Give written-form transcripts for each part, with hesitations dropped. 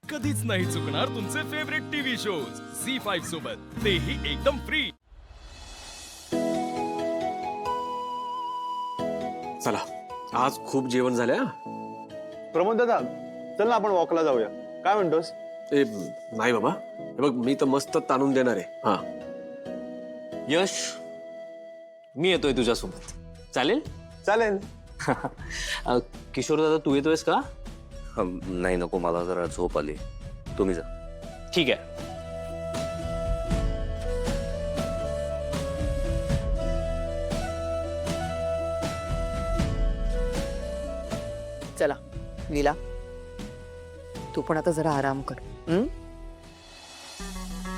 कधीच नाही चुकणार तुमचे फेवरेट टीव्ही शोज झी5 सोबत, तेही एकदम फ्री। चला आज खूप जेवण झालं। प्रमोद दादा, चल ना आपण वॉकला जाऊया, काय म्हणतोस? ए नाही बाबा, हे बघ मी तर मस्त ताणून देणार आहे। हा यश, मी येतोय तुझ्यासोबत, चालेल? चालेल। किशोर दादा तू येतोयस का? नाही नको, मला जरा झोप आली, तुम्ही जा। ठीक आहे। चला लीला, तू पण आता जरा आराम कर।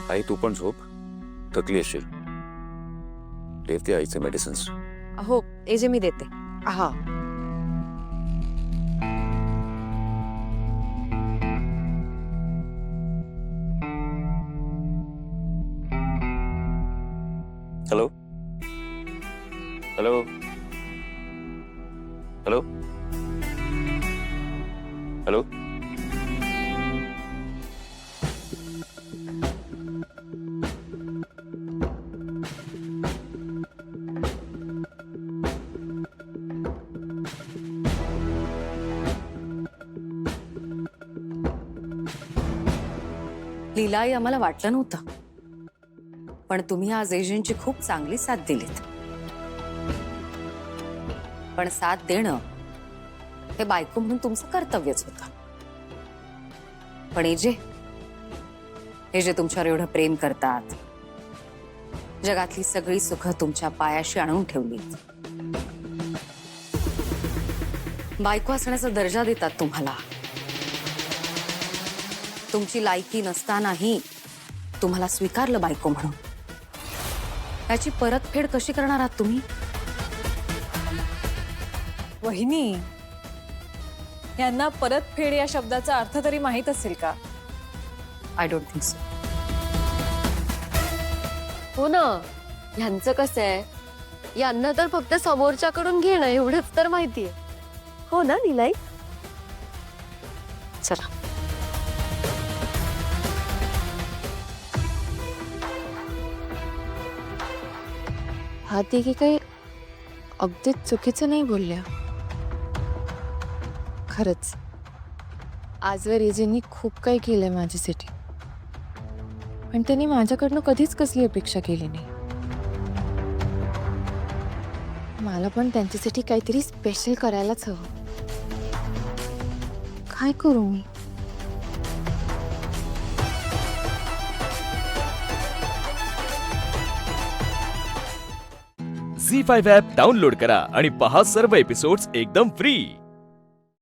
आई तू पण झोप, थकली असशील, देते आईचे मेडिसिन्स। हो एजे मी देते। हा हेलो हेलो हेलो हेलो, लीलाई आम्हाला वाटलं नव्हतं, पण तुम्ही आज एजंटची खूप चांगली साथ दिलीत। पण साथ देणं हे बायको म्हणून तुमचं कर्तव्यच होतं। पण एजे तुमच्यावर एवढं प्रेम करतात, जगातली सगळी सुख तुमच्या पायाशी आणून ठेवली, बायको असण्याचा दर्जा देतात तुम्हाला। तुमची लायकी नसतानाही तुम्हाला स्वीकारलं बायको म्हणून। याची परतफेड कशी करणार आहात तुम्ही? वहिनी, यांना परतफेड या शब्दाचा अर्थ तरी माहित असेल का? I don't think so. हो ना, ह्यांचं कसं आहे, यांना तर फक्त समोरच्याकडून घेणं एवढंच तर माहितीये, हो ना निलाई? चला हा तिघी काही अगदीच चुकीचं नाही बोलल्या। खरंच आजवर एजेंनी खूप काही केलंय माझ्यासाठी, पण त्यांनी माझ्याकडनं कधीच कसली अपेक्षा केली नाही। मला पण त्यांच्यासाठी काहीतरी स्पेशल करायलाच हवं। काय करू मी? झी5 ॲप डाउनलोड करा आणि पहा सर्व एपिसोड्स एकदम फ्री।